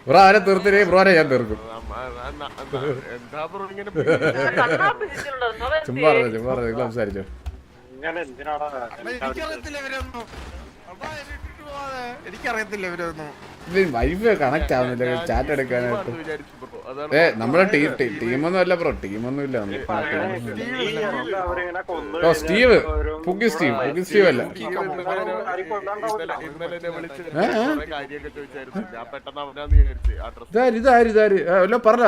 Bro അവരെ തീർത്തില്ലേ ബ്രോനെ ഞാൻ തീർക്കും. ചുമ്മാ നിങ്ങൾ സംസാരിച്ചോ. വൈഫ് കണക്ട് ആവുന്നില്ല ചാറ്റ് എടുക്കാനായിട്ട്. നമ്മുടെ ടീമൊന്നും അല്ല ബ്രോ, ടീമൊന്നും ഇല്ല. സ്റ്റീവ് പുഗി സ്റ്റീവ് അല്ല. ഇതാര് വല്ലോ പറഞ്ഞ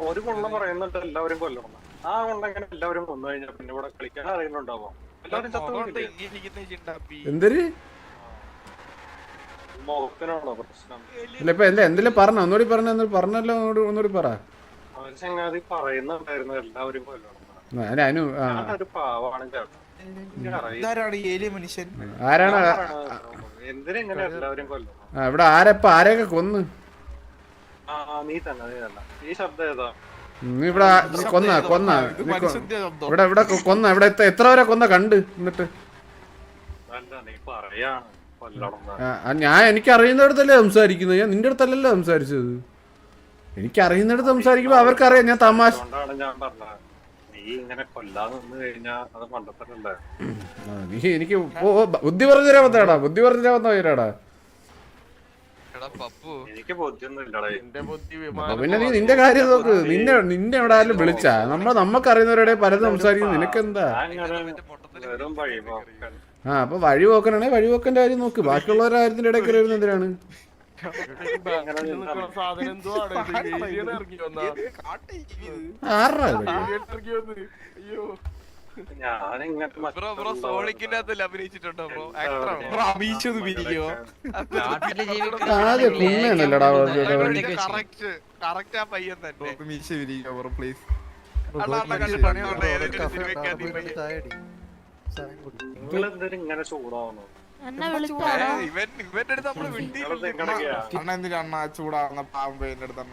ഒരു കൊള്ള പറയുന്നുണ്ട് എല്ലാവരും കൊല്ലണം. ആ കൊണ്ടെങ്ങനെ എല്ലാവരും കൊന്നു കഴിഞ്ഞാൽ പിന്നെ ഇവിടെ കളിക്കാൻ അറിയുന്നുണ്ടാവോ? എന്തൊരു മുഖത്തിനാണോ പ്രശ്നം? ഇല്ല ഇപ്പൊ എന്തെല്ലാം പറഞ്ഞോ? ഒന്നുകൂടി പറഞ്ഞല്ലോ, ഒന്നുകൂടി പറ. അവൻ ചങ്ങാതി പറയുന്നുണ്ടായിരുന്നു എല്ലാവരും കൊല്ലണം. ഒരു പാവാണ് ആരാണ് എന്തിനെങ്ങനെ എല്ലാവരും കൊല്ലണം? ഇവിടെ ആരെയൊക്കെ കൊന്ന്? നീ തന്നെ ഈ ശബ്ദം ഏതാ? നീ ഇവിടെ കൊന്ന ഇവിടെ കൊന്ന ഇവിടെ എത്ര വരെ കൊന്ന കണ്ട്? എന്നിട്ട് ഞാൻ എനിക്കറിയുന്നിടത്തല്ലേ സംസാരിക്കുന്നത്. ഞാൻ നിന്റെ അടുത്തല്ലല്ലോ സംസാരിച്ചത്. എനിക്കറിയുന്നിടത്ത് സംസാരിക്കുമ്പോ അവർക്കറിയാം ഞാൻ തമാശ. നീ എനിക്ക് ബുദ്ധി പറഞ്ഞാ വന്നേടാ, ബുദ്ധി പറഞ്ഞാ വന്നേടാ. പിന്നെ നീ നിന്റെ കാര്യം നോക്ക്. നിന്നെ എവിടെ ആരും വിളിച്ചാ നമ്മക്കറിയുന്നവരുടെ പലതും സംസാരിക്കുന്നു. നിനക്കെന്താ? അപ്പൊ വഴി പോക്കനാണെ വഴി പോക്കന്റെ കാര്യം നോക്ക്. ബാക്കിയുള്ളവരുടെ കാര്യത്തിന്റെ ഇടയ്ക്ക് വരുന്ന എന്തിനാണ്? കുണ്ണല്ലടാ ഇങ്ങനെ ചൂടാവുന്നു. ചൂടാവുന്ന പാമ്പ് എന്റെ അടുത്ത്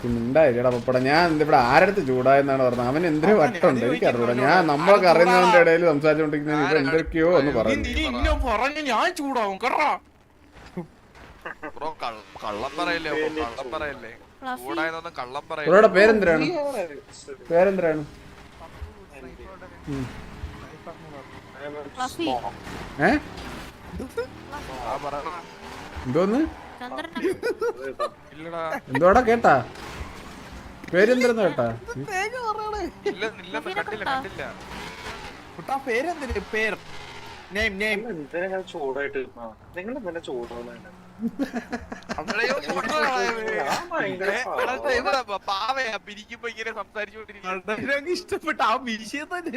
ഉണ്ടായില്ലടാ പപ്പട. ഞാൻ ഇവിടെ ആരടുത്ത് ചൂടായെന്നാണ് പറഞ്ഞത്. അവൻ എന്തൊരു വട്ടുണ്ട് എനിക്കറിഞ്ഞൂടാ. ഞാൻ നമ്മളൊക്കെ അറിയുന്നവന്റെ ഇടയിൽ സംസാരിച്ചോണ്ടിരിക്കുന്നത് ഇപ്പൊ എന്തൊക്കെയോ ഒന്ന് പറഞ്ഞു. ഞാൻ ചൂടാവും പേരെന്തിനാണ്? എന്തോന്ന് എന്തോടാ കേട്ടാ? പേരെന്തിരുന്നു കേട്ടാ? ചൂടായിട്ട് നിങ്ങൾ എന്തിനാ ചൂടാവുന്ന? ഇഷ്ടപ്പെട്ട ആ വിഷയം തന്നെ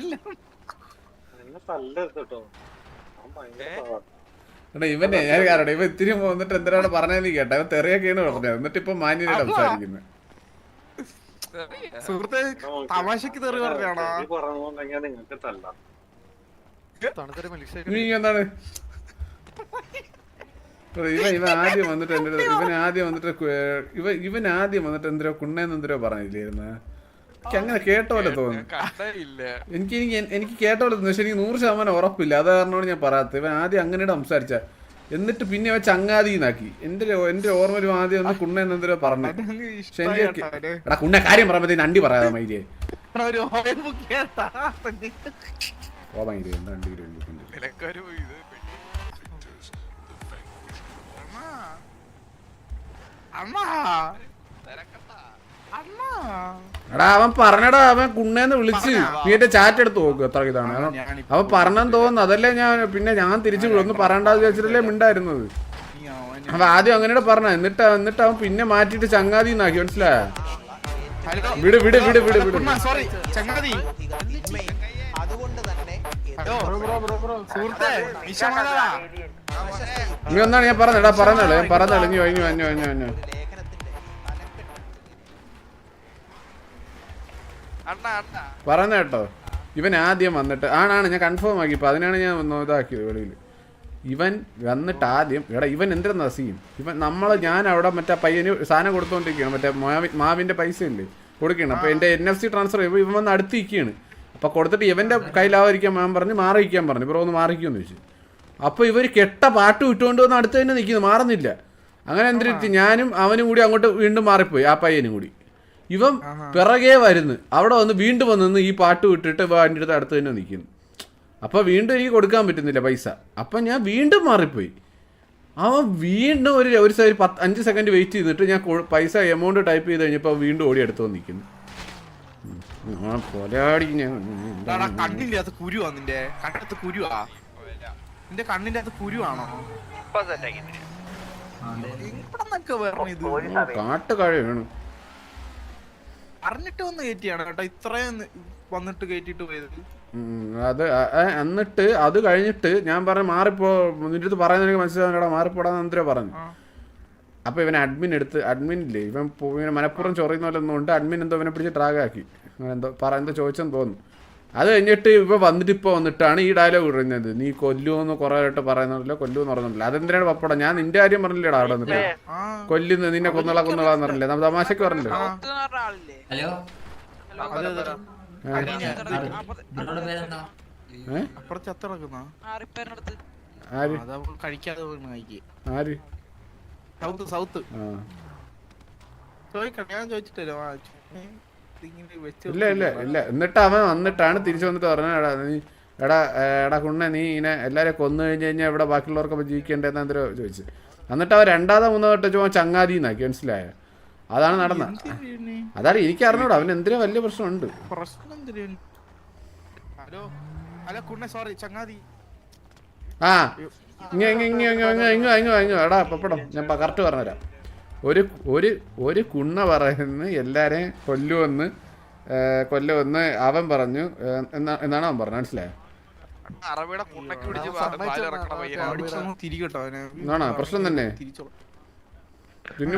ഇവനെ ഞാൻ കാരണം ഇവ ഇത്തിരി വന്നിട്ട് എന്തിനാണ് പറഞ്ഞതെന്ന് കേട്ടാ. ഇവൻ തെറിയൊക്കെയാണ് പറഞ്ഞത്. എന്നിട്ട് ഇപ്പൊ മാന്യനായിട്ട് സംസാരിക്കുന്നത്. സുഹൃത്തെ തമാശക്ക് തെറി പറഞ്ഞാണോ? നീ എന്താണ് ഇവൻ ആദ്യം വന്നിട്ട് എന്റെ ഇവൻ ആദ്യം വന്നിട്ട് എന്തോ കുണ്ണേന്ന് എന്തോ പറഞ്ഞില്ലായിരുന്നു. എനിക്ക് അങ്ങനെ കേട്ട പോലെ തോന്നുന്നു. എനിക്ക് കേട്ട പോലെ തോന്നുന്നു. പക്ഷെ എനിക്ക് 100% ഉറപ്പില്ല. അത് കാരണമാണ് ഞാൻ പറയാത്തത്. ഇവൻ ആദ്യം അങ്ങനെ സംസാരിച്ച എന്നിട്ട് പിന്നെ അവൻ ചങ്ങാതിന്നാക്കി. എന്റെ ഓർമ്മയിലും ആദ്യം ഒന്ന് കുണ്ണേന്ന് എന്തോ പറഞ്ഞു. പക്ഷെ എനിക്ക് എടാ കുണ്ണ കാര്യം പറയുമ്പോ അണ്ടി പറയാതെ മൈരിയെ എടാ അവൻ പറഞ്ഞടാ. അവൻ കുണ്ണേന്ന് വിളിച്ച് നീ എന്റെ ചാറ്റ് എടുത്ത് നോക്ക് എത്ര ഇതാണ് അവൻ പറഞ്ഞെന്ന് തോന്നുന്നു. അതല്ലേ ഞാൻ തിരിച്ചു ഒന്ന് പറയണ്ടെന്ന് വെച്ചിട്ടല്ലേ മിണ്ടായിരുന്നത്. അവൻ ആദ്യം അങ്ങനെ പറഞ്ഞ എന്നിട്ട് അവൻ പിന്നെ മാറ്റിട്ട് ചങ്ങാതിന്നാക്കി. മനസ്സിലായ? വിട് വിട് വിട് വിട് വിട്. നീ ഒന്നാണ് ഞാൻ പറഞ്ഞടാ പറഞ്ഞോളൂ ഇനി കഴിഞ്ഞു പറഞ്ഞ കേട്ടോ. ഇവൻ ആദ്യം വന്നിട്ട് ആണ് ഞാൻ കൺഫേം ആക്കി. ഇപ്പൊ അതിനാണ് ഞാൻ ഇതാക്കിയത് വെളിയിൽ. ഇവൻ വന്നിട്ട് ആദ്യം ഇവൻ എന്തിനാ സീൻ ഞാൻ അവിടെ മറ്റേ പയ്യന് സാധനം കൊടുത്തോണ്ടിരിക്കുകയാണ്. മറ്റേ മാവിന്റെ പൈസ ഇല്ലേ കൊടുക്കണം. അപ്പൊ എന്റെ NFC ട്രാൻസ്ഫർ ഇവൻ വന്ന് അടുത്തിരിക്കുകയാണ്. അപ്പോൾ കൊടുത്തിട്ട് ഇവൻ്റെ കയ്യിലാവാതിരിക്കാൻ ഞാൻ പറഞ്ഞ് മാറിയിരിക്കാൻ പറഞ്ഞു. ബ്രോ ഒന്ന് മാറിക്കുമെന്ന് ചോദിച്ചു. അപ്പോൾ ഇവർ കെട്ട പാട്ട് ഇട്ടുകൊണ്ട് വന്ന് അടുത്ത് തന്നെ നിൽക്കുന്നു, മാറുന്നില്ല. അങ്ങനെ എന്തിനെത്തി ഞാനും അവനും കൂടി അങ്ങോട്ട് വീണ്ടും മാറിപ്പോയി, ആ പയ്യനും കൂടി. ഇവൻ പിറകെ വരുന്നു, അവിടെ വന്ന് വീണ്ടും വന്ന് ഈ പാട്ട് വിട്ടിട്ട് വണ്ടി അടുത്ത് അടുത്ത് തന്നെ നിൽക്കുന്നു. അപ്പോൾ വീണ്ടും എനിക്ക് കൊടുക്കാൻ പറ്റുന്നില്ല പൈസ. അപ്പം ഞാൻ വീണ്ടും മാറിപ്പോയി. അവൻ വീണ്ടും ഒരു സൈഡ് 5 സെക്കൻഡ് വെയിറ്റ് ചെയ്തിട്ട് ഞാൻ പൈസ എമൗണ്ട് ടൈപ്പ് ചെയ്ത് കഴിഞ്ഞപ്പോൾ വീണ്ടും ഓടി അടുത്ത് വന്ന് നിൽക്കുന്നു. കണ്ണിന്റെ അകത്ത് കുരുവാ, നിന്റെ കണ്ണത്ത് കുരുവാ, നിന്റെ കണ്ണിന്റെ അകത്ത് കുരുവാണോ? കാട്ട് കഴിയാണ് അറിഞ്ഞിട്ട് വന്ന് കയറ്റിയാണ് കേട്ടോ, ഇത്രയും വന്നിട്ട് കയറ്റിട്ട് പോയത്. അത് എന്നിട്ട് അത് കഴിഞ്ഞിട്ട് ഞാൻ പറഞ്ഞു മാറിപ്പോ, നിന്റെ അടുത്ത് പറയുന്നത് എനിക്ക് മനസ്സിലാവുന്നേടാ, മാറിപ്പോടാന്ന് എന്തിനാ പറഞ്ഞു. അപ്പോൾ ഇവൻ അഡ്മിനില്ലേ ഇവൻ മനപ്പുറം ചൊറിയുന്ന പോലെ ഒന്നും ഉണ്ട്. അഡ്മിൻ എന്തോ ഇവനെ പിടിച്ച് ട്രാഗാക്കി, എന്തോ ചോദിച്ചെന്ന് തോന്നുന്നു. അത് കഴിഞ്ഞിട്ട് ഇപ്പോൾ വന്നിട്ടാണ് ഈ ഡയലോഗ് ഇടുന്നത്, നീ കൊല്ലുമെന്ന് കുറേ ആയിട്ട് പറയുന്നില്ല, കൊല്ലുമെന്ന് പറയുന്നില്ല. അതെന്തിനാണ് പപ്പടം, ഞാൻ നിന്റെ കാര്യം പറഞ്ഞില്ലേടാ അവിടെ വന്നിട്ട് കൊല്ലുന്നു, നിന്നെ കൊന്നളാന്ന് പറഞ്ഞില്ലേ, നമ്മൾ തമാശക്ക് പറഞ്ഞില്ലേ. ഇല്ല എന്നിട്ട് അവൻ വന്നിട്ടാണ് തിരിച്ചു വന്നിട്ട് പറഞ്ഞത്, എടാ കുണ്ണ നീ ഇങ്ങനെ എല്ലാവരെയും കൊന്നു കഴിഞ്ഞ് കഴിഞ്ഞാൽ ഇവിടെ ബാക്കിയുള്ളവർക്കൊപ്പം ജീവിക്കേണ്ടതെന്ന് എന്തോ ചോദിച്ചു. എന്നിട്ട് അവൻ 2-3 വട്ടം ചുമ്മാ ചങ്ങാതി എന്നാക്കി, മനസ്സിലായ? അതാണ് നടന്നത്. അതാണ് എനിക്ക് അറിഞ്ഞൂടാ അവൻ എന്തിനാ വലിയ പ്രശ്നമുണ്ട്. ആ എടാ പപ്പടം ഞാൻ കറക്റ്റ് പറഞ്ഞുതരാം. ഒരു കുണ്ണ പറയുന്ന എല്ലാരെയും കൊല്ലുമെന്ന് അവൻ പറഞ്ഞു എന്നാണ് അവൻ പറഞ്ഞത്, മനസ്സിലായോ? എന്നാണോ പ്രശ്നം തന്നെ? പിന്നെ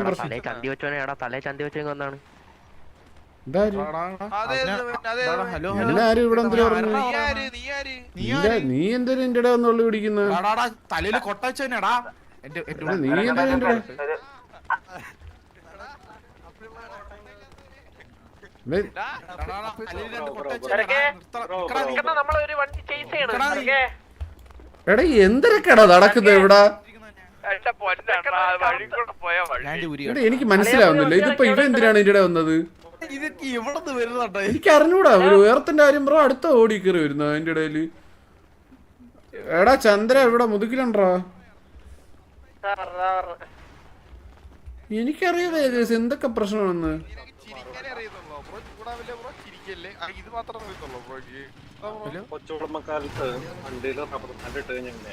എല്ലാരും ഇവിടെ എന്തിനാ പറഞ്ഞു, നീ എന്തിനാ എന്റെ ഇടയിൽ വന്നുള്ളു പിടിക്കുന്നത്? നീ എന്തിനാ എന്റെ എടാ എന്തൊക്കെടാ നടക്കുന്നത് ഇവിടെ? എനിക്ക് മനസ്സിലാവുന്നില്ല, ഇതിപ്പോ ഇവ എന്തിനാണ് ഇതിടെ വന്നത്? എനിക്ക് അറിഞ്ഞൂടാ. ഒരു ഉയർത്തിന്റെ കാര്യം ബ്രോ അടുത്ത ഓടി കയറി വരുന്ന അതിന്റെ ഇടയില്. എടാ ചന്ദ്ര ഇവിടെ മുതുകിലുണ്ടോ? എനിക്കറിയാതെ എന്തൊക്കെ പ്രശ്നമാണെന്ന്. കൊച്ചുകുടുംബക്കാലത്ത് വണ്ടിയിൽ റബ്ബർ ബാൻഡ് ഇട്ട് കഴിഞ്ഞാൽ ഇല്ല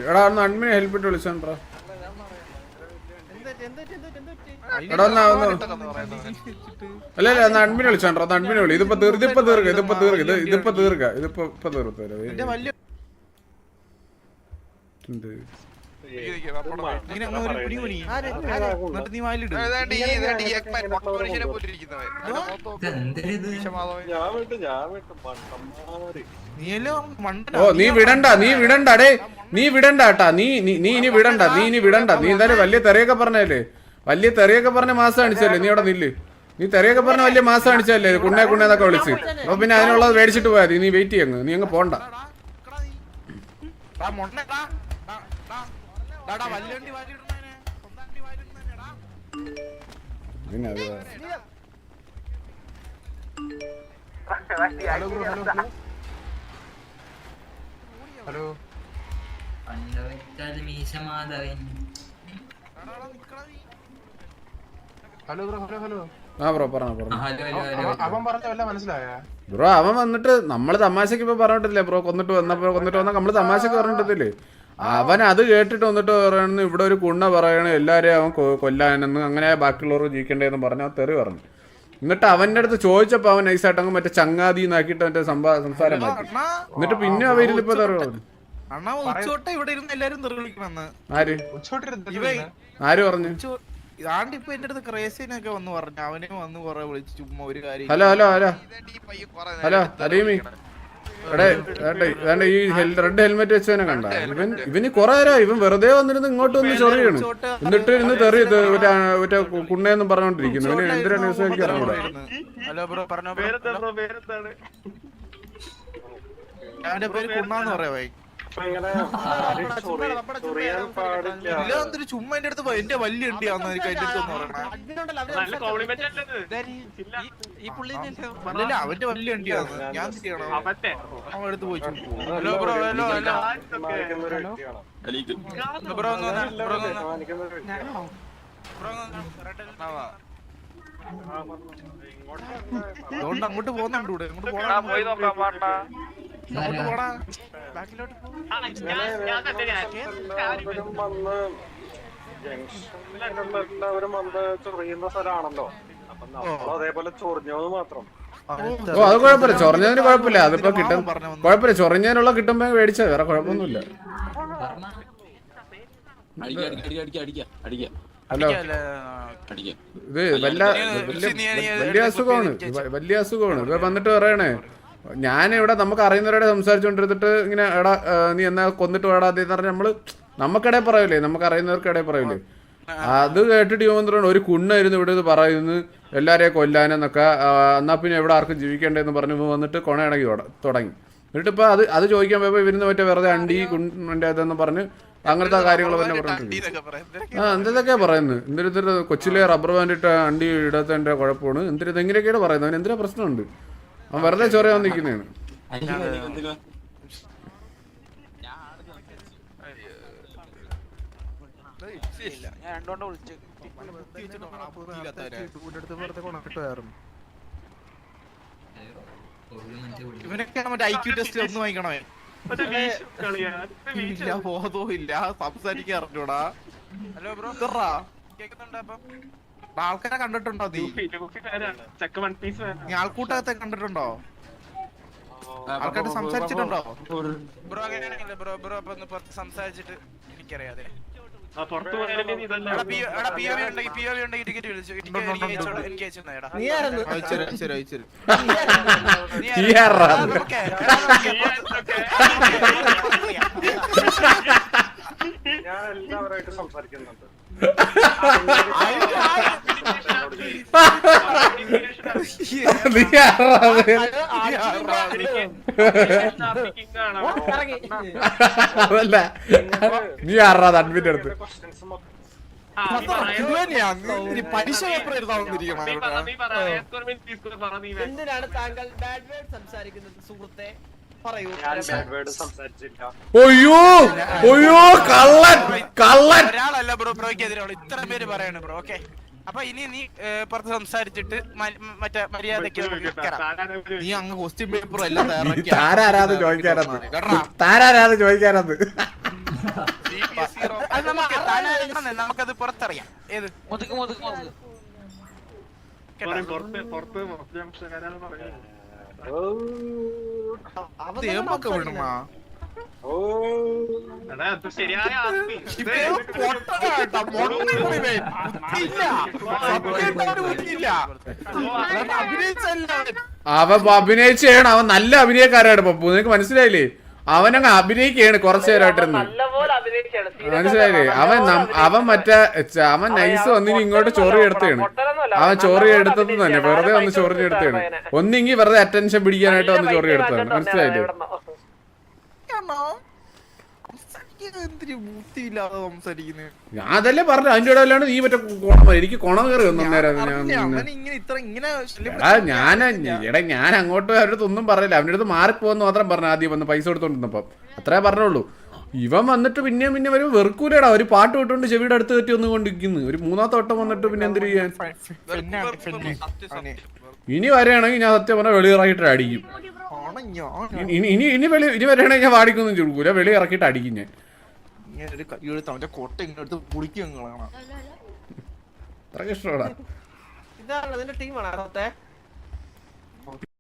എടാ ഒന്ന് അഡ്മിനെ ഹെൽപ്പ് ഇട്ട് വിളിച്ചോണ്ടാ. എടാ അല്ല ഒന്ന് അഡ്മിനെ വിളിച്ചോണ്ടാ, ഒന്ന് അഡ്മിനെ വിളി. ഇതിപ്പോ തീർക്ക. നീ വിടണ്ടേ, നീ വിടണ്ടാട്ടാ, നീ ഇനി വിടണ്ട. നീ എന്തായാലും വലിയ തെറിയൊക്കെ പറഞ്ഞല്ലേ, വലിയ തെറിയൊക്കെ പറഞ്ഞ മാസം കാണിച്ചല്ലേ. നീ അവിടെ നില്ല്, നീ തെറിയൊക്കെ പറഞ്ഞ വലിയ മാസം കാണിച്ചല്ലേ, കുണ്ണേന്നൊക്കെ വിളിച്ച്. അപ്പൊ പിന്നെ അതിനുള്ളത് മേടിച്ചിട്ട് പോയാ നീ വെയിറ്റ് ചെയ്യങ്ങ്, നീ അങ്ങ് പോണ്ട. പിന്നെ അത് ഹലോ ആ ബ്രോ പറഞ്ഞു. അവൻ പറഞ്ഞ മനസ്സിലായോ ബ്രോ? അവൻ വന്നിട്ട് നമ്മള് തമാശക്ക് ഇപ്പൊ പറഞ്ഞിട്ടില്ലേ ബ്രോ, കൊന്നിട്ട് വന്ന നമ്മള് തമാശക്ക് പറഞ്ഞിട്ടില്ലേ. അവൻ അത് കേട്ടിട്ട് വന്നിട്ട് പറയണെന്ന് ഇവിടെ ഒരു കുണ്ണ പറയണ എല്ലാരെയും അവൻ കൊല്ലാനെന്ന്, അങ്ങനെ ബാക്കിയുള്ളവർ ജീവിക്കണ്ടേന്ന് പറഞ്ഞ തെറി പറഞ്ഞു. എന്നിട്ട് അവന്റെ അടുത്ത് ചോദിച്ചപ്പോ അവൻ നൈസായിട്ട് അങ്ങ് മറ്റേ ചങ്ങാതി എന്നാക്കിയിട്ട് മറ്റേ സംസാരം മാറ്റി. എന്നിട്ട് പിന്നെ അവരിലിപ്പോ തെറി പറഞ്ഞു. ആര് പറഞ്ഞു? ഹലോ അലീമി ഈ റെഡ് ഹെൽമെറ്റ് വെച്ചവനെ കണ്ട ഇവന് കൊറേ നേരം ഇവൻ വെറുതെ വന്നിരുന്ന് ഇങ്ങോട്ട് വന്ന് ചൊറിയാണ് എന്നിട്ട് ഇന്ന് തെറി മറ്റേ കുണ്ണയെന്നും പറഞ്ഞോണ്ടിരിക്കുന്നു ഇവന് എന്തിനാ ന്യൂസ് എനിക്ക് അറിഞ്ഞൂടാ. ചുമ്മാ എന്റെ അടുത്ത് എന്റെ വലിയ ഉണ്ടിയാന്ന് എനിക്ക് അതിന്റെ അടുത്ത് പറയണ അവന്റെ വലിയ ഉണ്ടിയാന്ന് ഞാൻ അവൻ എടുത്ത് പോയി അതുകൊണ്ട് അങ്ങോട്ട് പോകുന്നുണ്ട് ഇവിടെ അങ്ങോട്ട് പോടാ എല്ലാവരും വന്ന് ചൊറിയുന്ന സ്ഥലമാണല്ലോ അപ്പൊ നമ്മൾ അതേപോലെ ചൊറിഞ്ഞത് മാത്രം. ഓ അത് കുഴപ്പമില്ല, ചൊറിഞ്ഞതിന് കുഴപ്പമില്ല, അതിപ്പോ കിട്ടും കുഴപ്പമില്ല, ചൊറിഞ്ഞതിനുള്ള കിട്ടുമ്പോ മേടിച്ചാ വേറെ കുഴപ്പമൊന്നുമില്ല. ഹലോ ഇത് വലിയ അസുഖമാണ്, വലിയ അസുഖമാണ്. ഇപ്പൊ വന്നിട്ട് പറയണേ ഞാനിവിടെ നമുക്ക് അറിയുന്നവരോടെ സംസാരിച്ചോണ്ടിരുന്നിട്ട് ഇങ്ങനെ എടാ നീ എന്നാ കൊന്നിട്ട് വേടാ എന്ന് പറഞ്ഞാൽ നമുക്കിടയിൽ പറയൂലേ, നമുക്ക് അറിയുന്നവർക്കിടയിൽ പറയൂലേ. അത് കേട്ടിട്ട് വന്നിട്ടുണ്ട് ഒരു കുണ്ണായിരുന്നു ഇവിടെ ഇത് പറയുന്നു എല്ലാരെയും കൊല്ലാനെന്നൊക്കെ. എന്നാ പിന്നെ എവിടെ ആർക്കും ജീവിക്കേണ്ടതെന്ന് പറഞ്ഞു വന്നിട്ട് കൊണയിണങ്ങി തുടങ്ങി. എന്നിട്ട് ഇപ്പൊ അത് ചോദിക്കാൻ പോയപ്പോ ഇവരുന്ന് മറ്റേ വെറുതെ അണ്ടി കുണ്ണിന്റെ അതെന്ന് പറഞ്ഞ് അങ്ങനത്തെ കാര്യങ്ങൾ തന്നെ പറഞ്ഞിട്ടുണ്ട്. എന്തൊക്കെയാ പറയുന്നത്, എന്തിനു കൊച്ചിലെ റബ്ബർ ബാൻഡ് ഇട്ട അണ്ടി ഇടാത്തതിന്റെ കുഴപ്പമാണ്, എന്തിനു എങ്ങനെയൊക്കെയാണ് പറയുന്നത്. അവന് എന്തിനാ പ്രശ്നമുണ്ട്, അവൻ വെറുതെ ചൊറിയാൻ നിൽക്കുന്നതാണ്. ഇവനൊക്കെ മറ്റേ IQ ടെസ്റ്റ് ഒന്ന് വാങ്ങിക്കണേ. ബോധവും ഇല്ല, സംസാരിക്കാൻ അറിഞ്ഞൂടാ. ഹലോ ബ്രോ ആൾക്കാരെ കണ്ടിട്ടുണ്ടോ നീ ആൾക്കൂട്ടത്തെ കണ്ടിട്ടുണ്ടോ? ആൾക്കാരെ സംസാരിച്ചിട്ടുണ്ടോ? ബ്രോ അങ്ങനെയാണെങ്കിലേ ബ്രോ അപ്പൊ ഒന്ന് പുറത്ത് സംസാരിച്ചിട്ട് എനിക്കറിയാതെ ഞാൻ എല്ലാവരായിട്ട് സംസാരിക്കുന്നുണ്ട്. അതല്ല നീ ആറാ അഡ്മിറ്റ് എടുത്ത് പരീക്ഷ പേപ്പർ എന്തിനാണ് താങ്കൾ ബാഡ് വേർഡ് സംസാരിക്കുന്നത് സുഹൃത്തെ? പറയൂ. ഒയ്യോ കള്ളൻ ഒരാളല്ല ബ്രോയ്ക്കെതിരെ ഇത്ര പേര് പറയണ ബ്രോ. ഓക്കെ അപ്പൊ ഇനി നീ പുറത്ത് സംസാരിച്ചിട്ട് മറ്റേ മര്യാദക്ക് നീ അങ്ങ് ക്വസ്റ്റ്യൻ പേപ്പർ എല്ലാം താരാരാത് ചോദിക്കാനത് നമുക്കത് പുറത്തറിയാം. ഏത് അവൻ അഭിനയിച്ച് ചെയ്യണം, അവൻ നല്ല അഭിനയക്കാരാണ് പപ്പു, നിനക്ക് മനസ്സിലായില്ലേ? അവനങ്ങ് അഭിനയിക്കാണ് കുറച്ചു നേരമായിട്ടിരുന്ന്, മനസ്സിലായില്ലേ? അവൻ മറ്റേ അവൻ നൈസ് വന്നിന് ഇങ്ങോട്ട് ചോറി എടുത്താണ്, അവൻ ചോറി എടുത്തത് തന്നെ വെറുതെ വന്ന് ചോറി എടുത്താണ്. ഒന്നിങ്ങി വെറുതെ അറ്റൻഷൻ പിടിക്കാനായിട്ട് വന്ന് ചോറി എടുത്താണ്, മനസ്സിലായില്ലേ? ഞാൻ അതല്ലേ പറഞ്ഞു, അതിന്റെ ഇടയിലാണ് നീ മറ്റേ എനിക്ക് കുണം കയറി ഒന്നും നേരം. ഞാൻ അങ്ങോട്ട് അവരുടെ അടുത്ത് ഒന്നും പറഞ്ഞില്ല, അവൻ്റെ അടുത്ത് മാറിപ്പോന്ന് മാത്രം പറഞ്ഞു ആദ്യം വന്ന് പൈസ കൊടുത്തോണ്ടിരുന്നപ്പം, അത്രേ പറഞ്ഞുള്ളൂ. ഇവൻ വന്നിട്ട് പിന്നെ ഒരു വെറുക്കൂലടാ, ഒരു പാട്ട് വിട്ടുകൊണ്ട് ചെവിയുടെ അടുത്ത് തെറ്റി ഒന്നും കൊണ്ടിരിക്കുന്നു. ഒരു മൂന്നാമത്തെ വട്ടം വന്നിട്ട് പിന്നെ എന്തിനു ചെയ്യാൻ? ഇനി വരികയാണെങ്കിൽ ഞാൻ സത്യം പറഞ്ഞാൽ വെളിയിറക്കിയിട്ട് അടിക്കും. ഇനി വരികയാണെങ്കിൽ ഞാൻ വാടിക്കൊന്നും ചുരുക്കൂല, വെളി ഇറക്കിയിട്ട് അടിക്കും ഞാൻ. അത്ര ഇഷ്ടമാടാ. ഇതാണ് നിന്റെ ടീമാണോ?